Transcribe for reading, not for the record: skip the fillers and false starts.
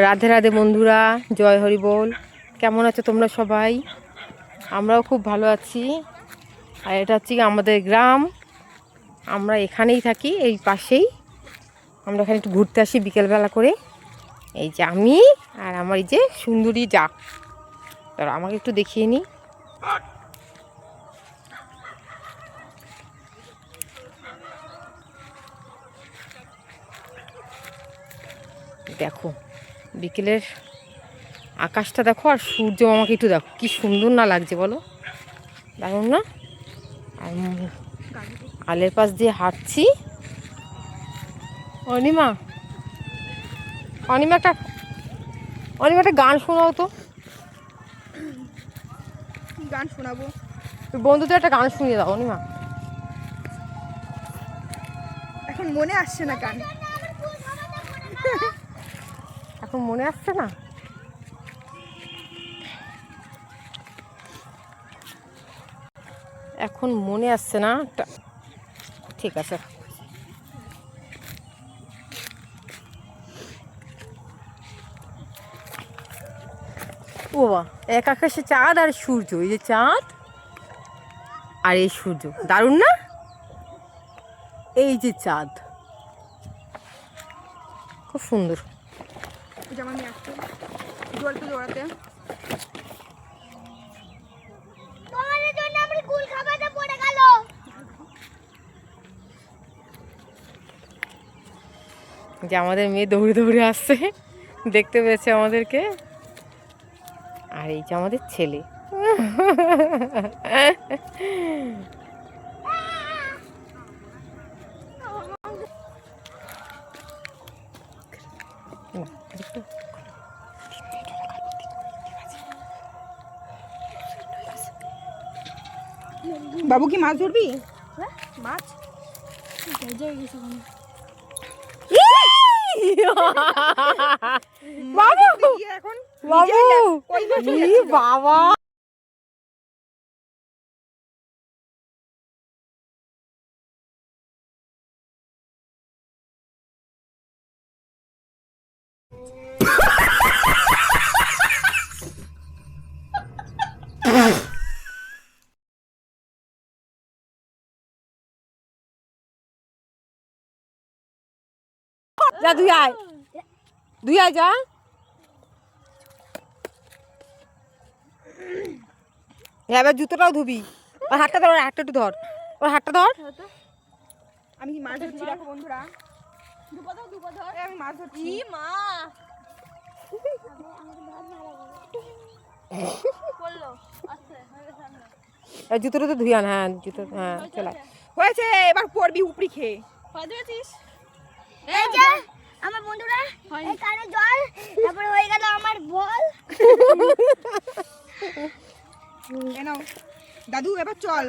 রাধে রাধে বন্ধুরা, জয় হরি বল। কেমন আছো তোমরা সবাই? আমরাও খুব ভালো আছি। আর এটা হচ্ছে আমাদের গ্রাম, আমরা এখানেই থাকি, এই পাশেই। আমরা এখানে একটু ঘুরতে আসি বিকেলবেলা করে। এই যে আমি আর আমার এই যে সুন্দরী যা, তারা আমাকে একটু দেখিয়ে নি। দেখো বিকেলের আকাশটা দেখো, আর সূর্য আমাকে একটু দেখো, কি সুন্দর না লাগছে বলো, দারুণ না? আর আলের পাশ দিয়ে হাঁটছি। অনিমা অনিমা একটা অনিমা একটা গান শোনাও তো। গান শোনাবো? বন্ধুদের একটা গান শুনিয়ে দাও অনিমা। এখন মনে আসছে না গান। এখন মনে আসছে না? এখন মনে আসছে না, ঠিক আছে। ও বাবা, এক আকাশে চাঁদ আর সূর্য, এই যে চাঁদ আর এই সূর্য, দারুণ না? এই যে চাঁদ, খুব সুন্দর। যেমন আমি আসছি জলটা জোড়াতে। যে আমাদের মেয়ে দৌড়ে দৌড়ে আসছে, দেখতে পেয়েছে আমাদেরকে। আর এই যে আমাদের ছেলে, বাবু কি মাছ ধরবি? মাছ বাবু এখন বাবা যা, দুই আয় যা। এবার জুতোটাও ধুবি। ওর হাতটা ধর, হাতটা একটু ধর, ওর হাতটা ধর। আমি মাছ ধরছি, দেখো বন্ধুরা। আমি মাছ ধরছি। মা জুতোটা তো ধুই আন। হ্যাঁ জুতো, হ্যাঁ চলে হয়েছে, এবার পড়বি উপরি খেয়ে। এই যে আমার বন্ধুরা, এই কানে জল, তারপরে হয়ে গেল আমার বল। নাও দাদু, এবার চল।